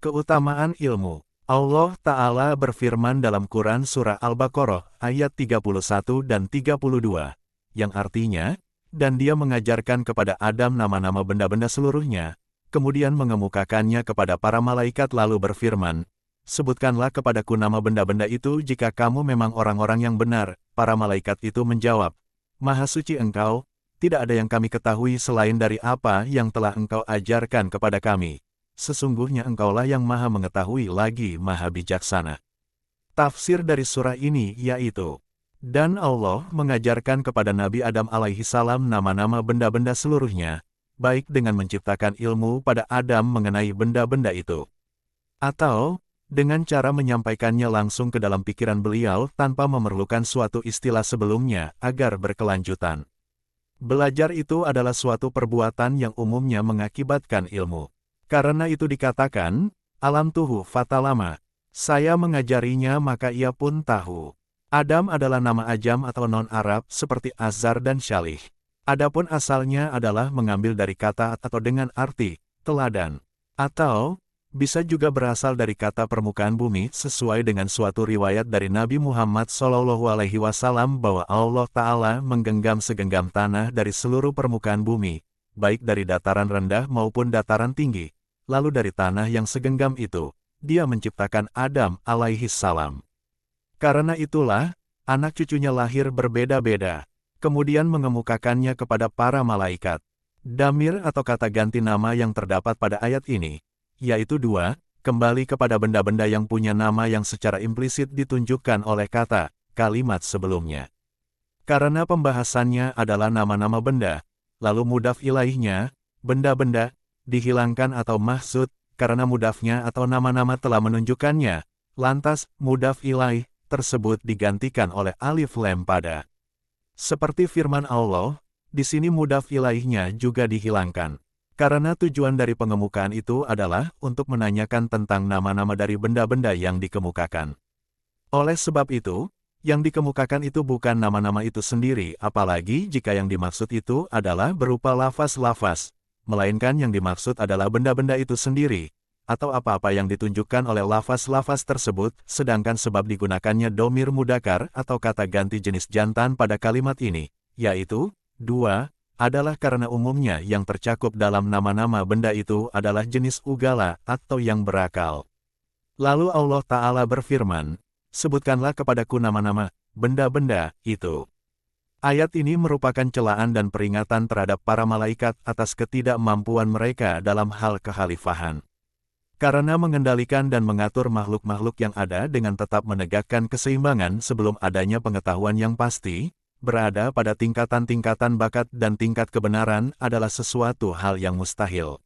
Keutamaan ilmu. Allah Ta'ala berfirman dalam Quran Surah Al-Baqarah ayat 31 dan 32, yang artinya, dan dia mengajarkan kepada Adam nama-nama benda-benda seluruhnya, kemudian mengemukakannya kepada para malaikat lalu berfirman, sebutkanlah kepadaku nama benda-benda itu jika kamu memang orang-orang yang benar. Para malaikat itu menjawab, Maha suci Engkau, tidak ada yang kami ketahui selain dari apa yang telah Engkau ajarkan kepada kami. Sesungguhnya Engkaulah yang Maha mengetahui lagi Maha bijaksana. Tafsir dari surah ini yaitu, dan Allah mengajarkan kepada Nabi Adam alaihi salam nama-nama benda-benda seluruhnya, baik dengan menciptakan ilmu pada Adam mengenai benda-benda itu, atau dengan cara menyampaikannya langsung ke dalam pikiran beliau tanpa memerlukan suatu istilah sebelumnya agar berkelanjutan. Belajar itu adalah suatu perbuatan yang umumnya mengakibatkan ilmu. Karena itu dikatakan, alam tuhu fatalama, saya mengajarinya maka ia pun tahu. Adam adalah nama ajam atau non-Arab seperti Azar dan Syalih. Adapun asalnya adalah mengambil dari kata atau dengan arti, teladan. Atau, bisa juga berasal dari kata permukaan bumi sesuai dengan suatu riwayat dari Nabi Muhammad SAW bahwa Allah Ta'ala menggenggam segenggam tanah dari seluruh permukaan bumi, baik dari dataran rendah maupun dataran tinggi. Lalu dari tanah yang segenggam itu, dia menciptakan Adam alaihi salam. Karena itulah, anak cucunya lahir berbeda-beda, kemudian mengemukakannya kepada para malaikat. Damir atau kata ganti nama yang terdapat pada ayat ini, yaitu dua, kembali kepada benda-benda yang punya nama yang secara implisit ditunjukkan oleh kata, kalimat sebelumnya. Karena pembahasannya adalah nama-nama benda, lalu mudhaf ilaihnya, benda-benda, dihilangkan atau mahsud, karena mudhafnya atau nama-nama telah menunjukkannya, lantas mudhaf ilaih tersebut digantikan oleh alif lam pada. Seperti firman Allah, di sini mudhaf ilaihnya juga dihilangkan. Karena tujuan dari pengemukaan itu adalah untuk menanyakan tentang nama-nama dari benda-benda yang dikemukakan. Oleh sebab itu, yang dikemukakan itu bukan nama-nama itu sendiri, apalagi jika yang dimaksud itu adalah berupa lafaz-lafaz, melainkan yang dimaksud adalah benda-benda itu sendiri, atau apa-apa yang ditunjukkan oleh lafaz-lafaz tersebut, sedangkan sebab digunakannya domir mudakar atau kata ganti jenis jantan pada kalimat ini, yaitu, dua, adalah karena umumnya yang tercakup dalam nama-nama benda itu adalah jenis ugala atau yang berakal. Lalu Allah Ta'ala berfirman, sebutkanlah kepadaku nama-nama benda-benda itu. Ayat ini merupakan celaan dan peringatan terhadap para malaikat atas ketidakmampuan mereka dalam hal kekhalifahan. Karena mengendalikan dan mengatur makhluk-makhluk yang ada dengan tetap menegakkan keseimbangan sebelum adanya pengetahuan yang pasti, berada pada tingkatan-tingkatan bakat dan tingkat kebenaran adalah sesuatu hal yang mustahil.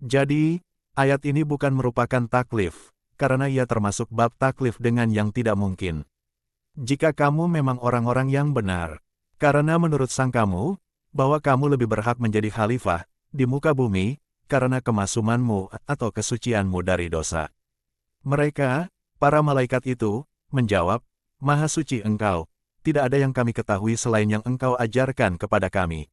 Jadi, ayat ini bukan merupakan taklif, karena ia termasuk bab taklif dengan yang tidak mungkin. Jika kamu memang orang-orang yang benar, karena menurut sang kamu, bahwa kamu lebih berhak menjadi khalifah di muka bumi, karena kemasumanmu atau kesucianmu dari dosa. Mereka, para malaikat itu, menjawab, Maha suci Engkau, tidak ada yang kami ketahui selain yang Engkau ajarkan kepada kami.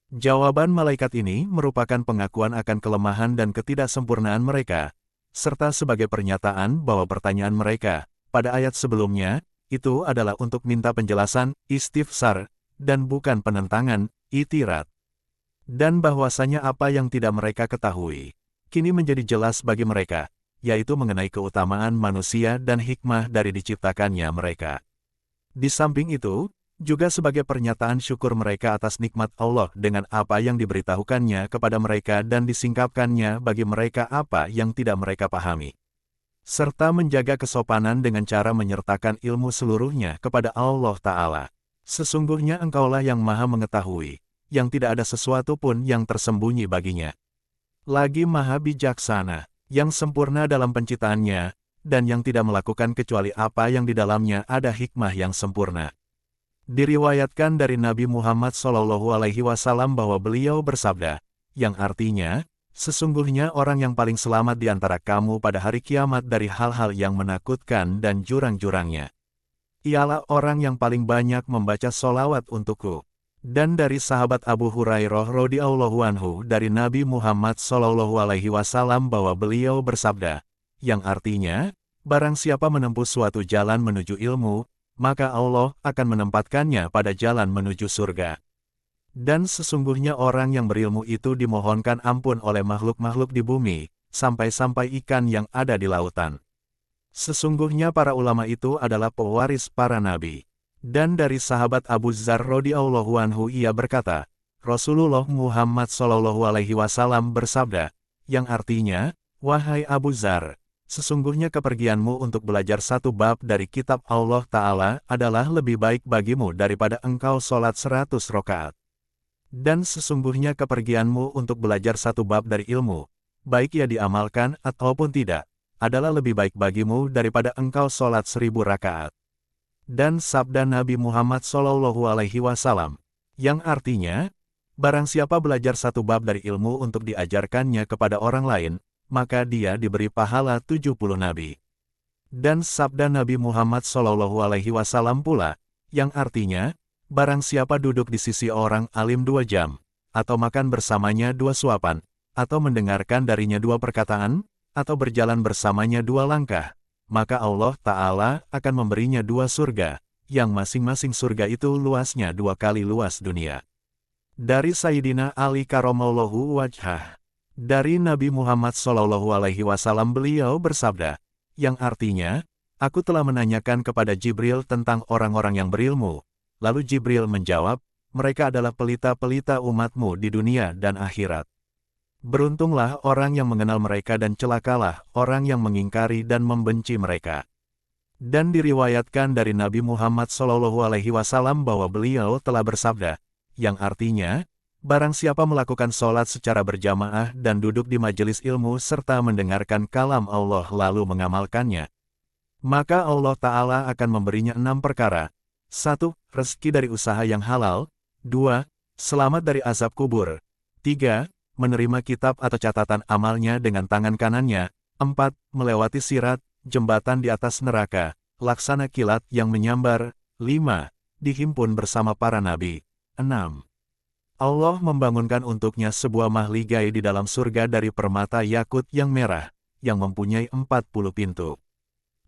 Jawaban malaikat ini merupakan pengakuan akan kelemahan dan ketidaksempurnaan mereka, serta sebagai pernyataan bahwa pertanyaan mereka, pada ayat sebelumnya, itu adalah untuk minta penjelasan, istifsar, dan bukan penentangan, itirat. Dan bahwasanya apa yang tidak mereka ketahui, kini menjadi jelas bagi mereka, yaitu mengenai keutamaan manusia dan hikmah dari diciptakannya mereka. Di samping itu, juga sebagai pernyataan syukur mereka atas nikmat Allah dengan apa yang diberitahukannya kepada mereka dan disingkapkannya bagi mereka apa yang tidak mereka pahami. Serta menjaga kesopanan dengan cara menyertakan ilmu seluruhnya kepada Allah Ta'ala. Sesungguhnya Engkaulah yang Maha mengetahui, yang tidak ada sesuatu pun yang tersembunyi baginya. Lagi Maha bijaksana, yang sempurna dalam penciptaannya, dan yang tidak melakukan kecuali apa yang di dalamnya ada hikmah yang sempurna. Diriwayatkan dari Nabi Muhammad SAW bahwa beliau bersabda, yang artinya, sesungguhnya orang yang paling selamat di antara kamu pada hari kiamat dari hal-hal yang menakutkan dan jurang-jurangnya, ialah orang yang paling banyak membaca sholawat untukku. Dan dari sahabat Abu Hurairah radhiyallahu anhu dari Nabi Muhammad SAW bahwa beliau bersabda, yang artinya, barang siapa menempuh suatu jalan menuju ilmu, maka Allah akan menempatkannya pada jalan menuju surga. Dan sesungguhnya orang yang berilmu itu dimohonkan ampun oleh makhluk-makhluk di bumi, sampai-sampai ikan yang ada di lautan. Sesungguhnya para ulama itu adalah pewaris para nabi. Dan dari sahabat Abu Dzar radhiyallahu anhu ia berkata, Rasulullah Muhammad SAW bersabda, yang artinya, wahai Abu Dzar, sesungguhnya kepergianmu untuk belajar satu bab dari kitab Allah Ta'ala adalah lebih baik bagimu daripada engkau sholat 100 rakaat. Dan sesungguhnya kepergianmu untuk belajar satu bab dari ilmu, baik ia diamalkan ataupun tidak, adalah lebih baik bagimu daripada engkau sholat 1000 rakaat. Dan sabda Nabi Muhammad SAW, yang artinya, barang siapa belajar satu bab dari ilmu untuk diajarkannya kepada orang lain, maka dia diberi pahala 70 nabi. Dan sabda Nabi Muhammad SAW pula, yang artinya, barang siapa duduk di sisi orang alim 2 jam, atau makan bersamanya 2 suapan, atau mendengarkan darinya 2 perkataan, atau berjalan bersamanya 2 langkah, maka Allah Ta'ala akan memberinya 2 surga, yang masing-masing surga itu luasnya 2 kali luas dunia. Dari Sayyidina Ali Karamallahu Wajhah. Dari Nabi Muhammad SAW beliau bersabda, yang artinya, aku telah menanyakan kepada Jibril tentang orang-orang yang berilmu, lalu Jibril menjawab, mereka adalah pelita-pelita umatmu di dunia dan akhirat. Beruntunglah orang yang mengenal mereka dan celakalah orang yang mengingkari dan membenci mereka. Dan diriwayatkan dari Nabi Muhammad SAW bahwa beliau telah bersabda, yang artinya, barang siapa melakukan sholat secara berjamaah dan duduk di majelis ilmu serta mendengarkan kalam Allah lalu mengamalkannya, maka Allah Ta'ala akan memberinya 6 perkara. 1. Rezeki dari usaha yang halal. 2. Selamat dari azab kubur. 3. Menerima kitab atau catatan amalnya dengan tangan kanannya. 4. Melewati sirat, jembatan di atas neraka, laksana kilat yang menyambar. 5. Dihimpun bersama para nabi. 6. Allah membangunkan untuknya sebuah mahligai di dalam surga dari permata yakut yang merah, yang mempunyai 40 pintu.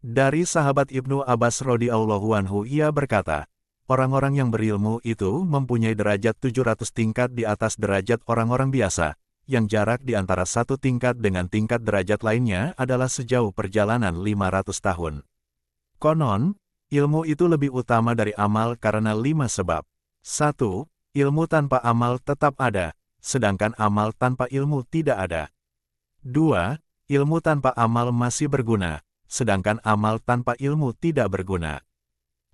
Dari sahabat Ibnu Abbas radhiyallahu anhu ia berkata, orang-orang yang berilmu itu mempunyai derajat 700 tingkat di atas derajat orang-orang biasa, yang jarak di antara satu tingkat dengan tingkat derajat lainnya adalah sejauh perjalanan 500 tahun. Konon, ilmu itu lebih utama dari amal karena 5 sebab. 1. Ilmu tanpa amal tetap ada, sedangkan amal tanpa ilmu tidak ada. 2. Ilmu tanpa amal masih berguna, sedangkan amal tanpa ilmu tidak berguna.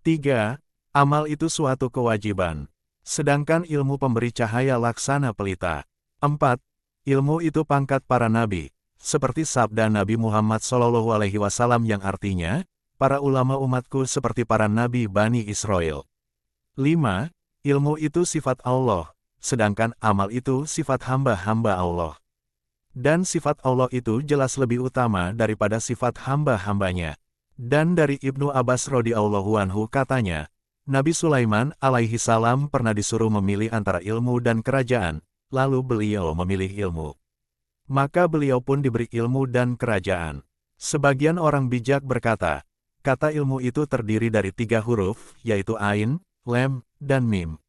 3. Amal itu suatu kewajiban, sedangkan ilmu pemberi cahaya laksana pelita. 4. Ilmu itu pangkat para nabi, seperti sabda Nabi Muhammad SAW yang artinya, para ulama umatku seperti para nabi Bani Israel. 5. Ilmu itu sifat Allah, sedangkan amal itu sifat hamba-hamba Allah. Dan sifat Allah itu jelas lebih utama daripada sifat hamba-hambanya. Dan dari Ibnu Abbas radhiyallahu anhu katanya, Nabi Sulaiman alaihi salam pernah disuruh memilih antara ilmu dan kerajaan, lalu beliau memilih ilmu. Maka beliau pun diberi ilmu dan kerajaan. Sebagian orang bijak berkata, kata ilmu itu terdiri dari 3 huruf, yaitu Ain, Lem, dan Mim.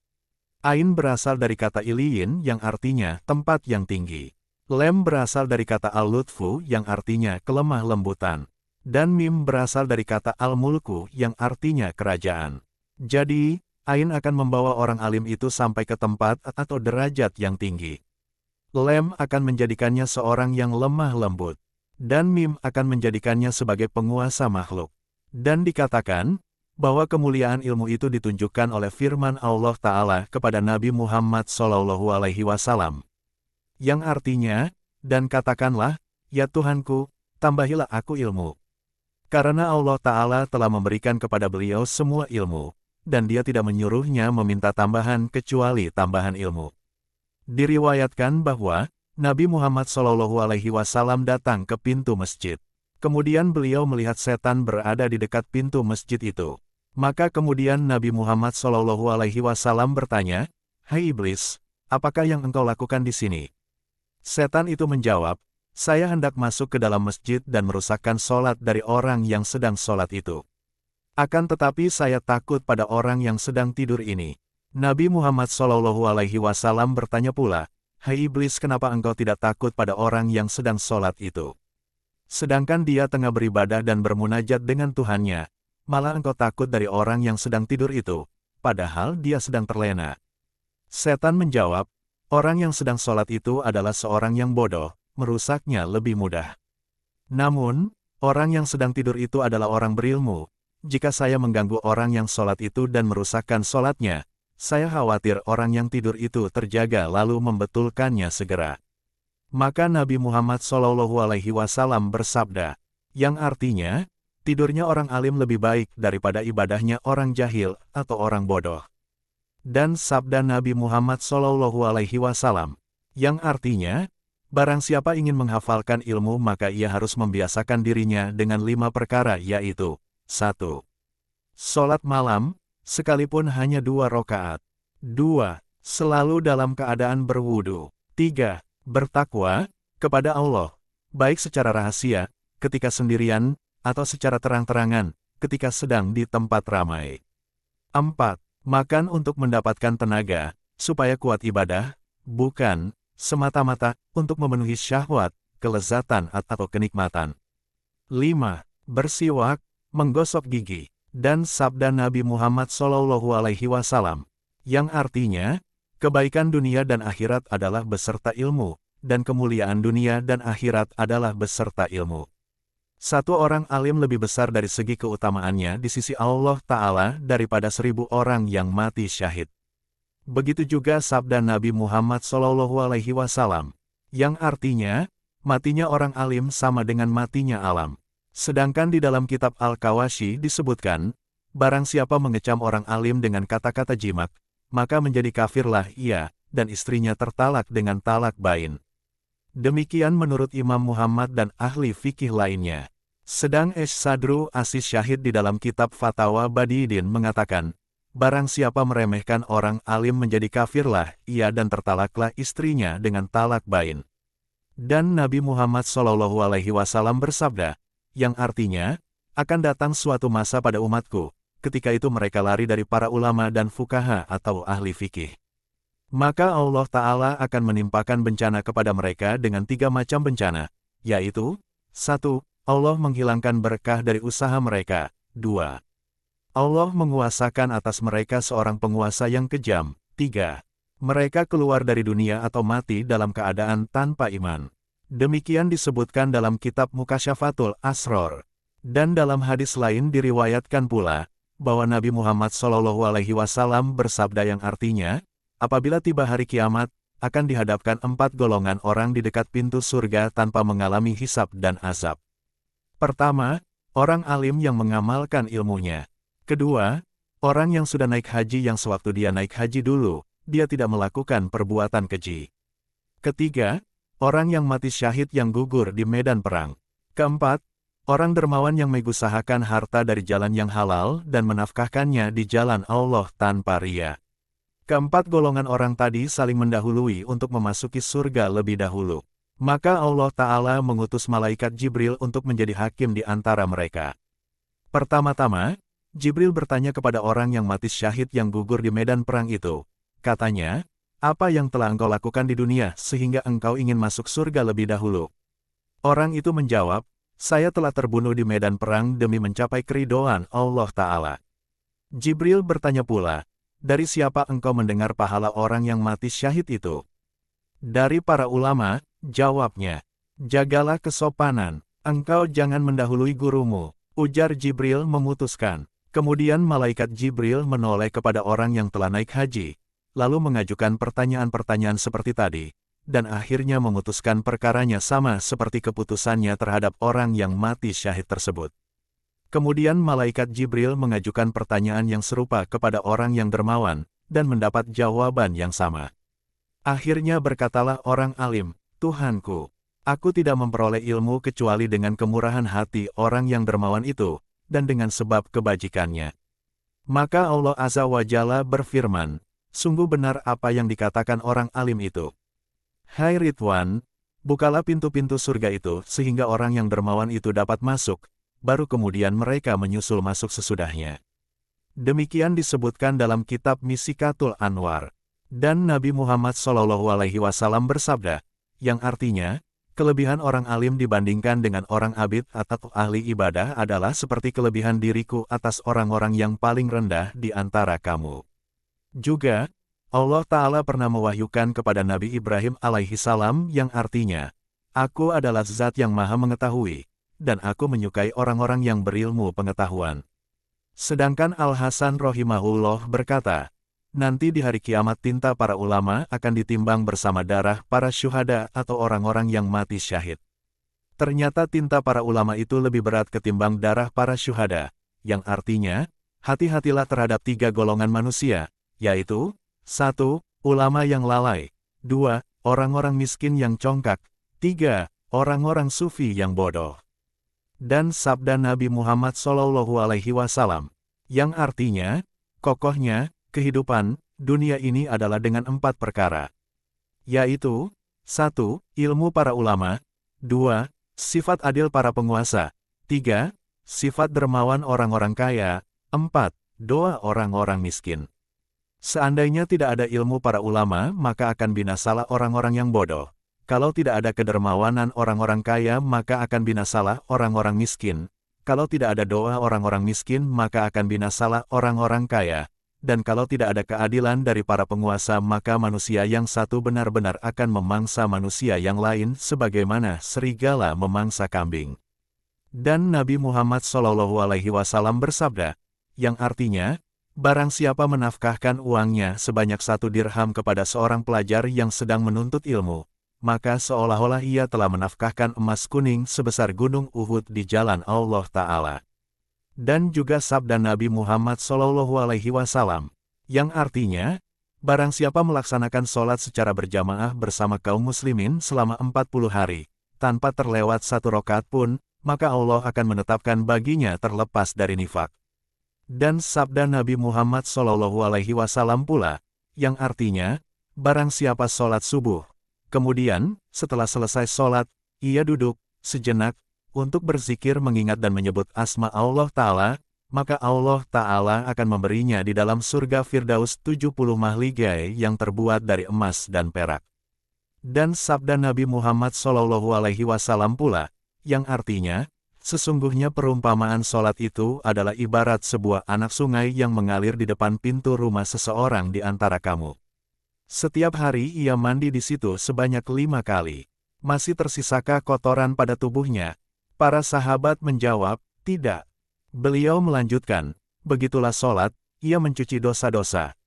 Ain berasal dari kata iliyin yang artinya tempat yang tinggi. Lem berasal dari kata al-lutfu yang artinya kelemah lembutan. Dan Mim berasal dari kata al-mulku yang artinya kerajaan. Jadi, Ain akan membawa orang alim itu sampai ke tempat atau derajat yang tinggi. Lem akan menjadikannya seorang yang lemah lembut. Dan Mim akan menjadikannya sebagai penguasa makhluk. Dan dikatakan, bahwa kemuliaan ilmu itu ditunjukkan oleh firman Allah Ta'ala kepada Nabi Muhammad SAW. Yang artinya, dan katakanlah, ya Tuhanku, tambahilah aku ilmu. Karena Allah Ta'ala telah memberikan kepada beliau semua ilmu, dan dia tidak menyuruhnya meminta tambahan kecuali tambahan ilmu. Diriwayatkan bahwa, Nabi Muhammad SAW datang ke pintu masjid. Kemudian beliau melihat setan berada di dekat pintu masjid itu. Maka kemudian Nabi Muhammad SAW bertanya, hai iblis, apakah yang engkau lakukan di sini? Setan itu menjawab, Saya hendak masuk ke dalam masjid dan merusakkan sholat dari orang yang sedang sholat itu. Akan tetapi saya takut pada orang yang sedang tidur ini. Nabi Muhammad SAW bertanya pula, "Hai iblis, kenapa engkau tidak takut pada orang yang sedang sholat itu? Sedangkan dia tengah beribadah dan bermunajat dengan Tuhannya, malah engkau takut dari orang yang sedang tidur itu, padahal dia sedang terlena." Setan menjawab, "Orang yang sedang sholat itu adalah seorang yang bodoh, merusaknya lebih mudah. Namun, orang yang sedang tidur itu adalah orang berilmu. Jika saya mengganggu orang yang sholat itu dan merusakkan sholatnya, saya khawatir orang yang tidur itu terjaga lalu membetulkannya segera." Maka Nabi Muhammad SAW bersabda, yang artinya, tidurnya orang alim lebih baik daripada ibadahnya orang jahil atau orang bodoh. Dan sabda Nabi Muhammad SAW, yang artinya, barang siapa ingin menghafalkan ilmu maka ia harus membiasakan dirinya dengan 5 perkara yaitu, 1. Sholat malam, sekalipun hanya 2 rakaat. 2. Selalu dalam keadaan berwudu. 3. Bertakwa kepada Allah, baik secara rahasia, ketika sendirian, atau secara terang-terangan, ketika sedang di tempat ramai. 4. Makan untuk mendapatkan tenaga, supaya kuat ibadah, bukan semata-mata untuk memenuhi syahwat, kelezatan atau kenikmatan. 5. Bersiwak, menggosok gigi, dan sabda Nabi Muhammad SAW, yang artinya, kebaikan dunia dan akhirat adalah beserta ilmu, dan kemuliaan dunia dan akhirat adalah beserta ilmu. Satu orang alim lebih besar dari segi keutamaannya di sisi Allah Ta'ala daripada 1000 orang yang mati syahid. Begitu juga sabda Nabi Muhammad SAW, yang artinya, matinya orang alim sama dengan matinya alam. Sedangkan di dalam kitab Al-Kawashi disebutkan, barang siapa mengecam orang alim dengan kata-kata jimak, maka menjadi kafirlah ia, dan istrinya tertalak dengan talak bain. Demikian menurut Imam Muhammad dan ahli fikih lainnya. Sedang Sadru Asis Syahid di dalam kitab Fatawa Badiuddin mengatakan, barang siapa meremehkan orang alim menjadi kafirlah ia dan tertalaklah istrinya dengan talak bain. Dan Nabi Muhammad SAW bersabda, yang artinya, akan datang suatu masa pada umatku, ketika itu mereka lari dari para ulama dan fukaha atau ahli fikih. Maka Allah Ta'ala akan menimpakan bencana kepada mereka dengan 3 macam bencana, yaitu, 1. Allah menghilangkan berkah dari usaha mereka, 2. Allah menguasakan atas mereka seorang penguasa yang kejam, 3. Mereka keluar dari dunia atau mati dalam keadaan tanpa iman. Demikian disebutkan dalam kitab Mukasyafatul Asror. Dan dalam hadis lain diriwayatkan pula, bahwa Nabi Muhammad SAW bersabda yang artinya, apabila tiba hari kiamat, akan dihadapkan 4 golongan orang di dekat pintu surga tanpa mengalami hisab dan azab. Pertama, orang alim yang mengamalkan ilmunya. Kedua, orang yang sudah naik haji yang sewaktu dia naik haji dulu, dia tidak melakukan perbuatan keji. Ketiga, orang yang mati syahid yang gugur di medan perang. Keempat, orang dermawan yang mengusahakan harta dari jalan yang halal dan menafkahkannya di jalan Allah tanpa ria. Keempat golongan orang tadi saling mendahului untuk memasuki surga lebih dahulu. Maka Allah Ta'ala mengutus malaikat Jibril untuk menjadi hakim di antara mereka. Pertama-tama, Jibril bertanya kepada orang yang mati syahid yang gugur di medan perang itu. Katanya, apa yang telah engkau lakukan di dunia sehingga engkau ingin masuk surga lebih dahulu? Orang itu menjawab, saya telah terbunuh di medan perang demi mencapai keridhaan Allah Ta'ala. Jibril bertanya pula, dari siapa engkau mendengar pahala orang yang mati syahid itu? Dari para ulama, jawabnya. Jagalah kesopanan, engkau jangan mendahului gurumu, ujar Jibril memutuskan. Kemudian malaikat Jibril menoleh kepada orang yang telah naik haji, lalu mengajukan pertanyaan-pertanyaan seperti tadi, dan akhirnya memutuskan perkaranya sama seperti keputusannya terhadap orang yang mati syahid tersebut. Kemudian malaikat Jibril mengajukan pertanyaan yang serupa kepada orang yang dermawan, dan mendapat jawaban yang sama. Akhirnya berkatalah orang alim, Tuhanku, aku tidak memperoleh ilmu kecuali dengan kemurahan hati orang yang dermawan itu, dan dengan sebab kebajikannya. Maka Allah Azza wa Jalla berfirman, sungguh benar apa yang dikatakan orang alim itu. Hai Ridwan, Bukalah pintu-pintu surga itu sehingga orang yang dermawan itu dapat masuk, baru kemudian mereka menyusul masuk sesudahnya. Demikian disebutkan dalam kitab Misikatul Anwar. Dan Nabi Muhammad SAW bersabda, yang artinya, kelebihan orang alim dibandingkan dengan orang abid atau ahli ibadah adalah seperti kelebihan diriku atas orang-orang yang paling rendah di antara kamu. Juga, Allah Ta'ala pernah mewahyukan kepada Nabi Ibrahim alaihissalam yang artinya, Aku adalah zat yang maha mengetahui, dan aku menyukai orang-orang yang berilmu pengetahuan. Sedangkan Al-Hasan rahimahullah berkata, nanti di hari kiamat tinta para ulama akan ditimbang bersama darah para syuhada atau orang-orang yang mati syahid. Ternyata tinta para ulama itu lebih berat ketimbang darah para syuhada, yang artinya, hati-hatilah terhadap 3 golongan manusia, yaitu 1. Ulama yang lalai. 2. Orang-orang miskin yang congkak. 3. Orang-orang sufi yang bodoh. Dan sabda Nabi Muhammad SAW, yang artinya, kokohnya, kehidupan, dunia ini adalah dengan 4 perkara. Yaitu, 1. Ilmu para ulama. 2. Sifat adil para penguasa. 3. Sifat dermawan orang-orang kaya. 4. Doa orang-orang miskin. Seandainya tidak ada ilmu para ulama, maka akan binasalah orang-orang yang bodoh. Kalau tidak ada kedermawanan orang-orang kaya, maka akan binasalah orang-orang miskin. Kalau tidak ada doa orang-orang miskin, maka akan binasalah orang-orang kaya. Dan kalau tidak ada keadilan dari para penguasa, maka manusia yang satu benar-benar akan memangsa manusia yang lain, sebagaimana serigala memangsa kambing. Dan Nabi Muhammad SAW bersabda, yang artinya, barang siapa menafkahkan uangnya sebanyak 1 dirham kepada seorang pelajar yang sedang menuntut ilmu, maka seolah-olah ia telah menafkahkan emas kuning sebesar gunung Uhud di jalan Allah Ta'ala. Dan juga sabda Nabi Muhammad SAW, yang artinya, barang siapa melaksanakan sholat secara berjamaah bersama kaum muslimin selama 40 hari, tanpa terlewat 1 rakaat pun, maka Allah akan menetapkan baginya terlepas dari nifak. Dan sabda Nabi Muhammad SAW pula, yang artinya, barang siapa sholat subuh, kemudian, setelah selesai sholat, ia duduk, sejenak, untuk berzikir mengingat dan menyebut asma Allah Ta'ala, maka Allah Ta'ala akan memberinya di dalam surga Firdaus 70 mahligai yang terbuat dari emas dan perak. Dan sabda Nabi Muhammad SAW pula, yang artinya, sesungguhnya perumpamaan sholat itu adalah ibarat sebuah anak sungai yang mengalir di depan pintu rumah seseorang di antara kamu. Setiap hari ia mandi di situ sebanyak 5 kali. Masih tersisakah kotoran pada tubuhnya? Para sahabat menjawab, tidak. Beliau melanjutkan, begitulah sholat, ia mencuci dosa-dosa.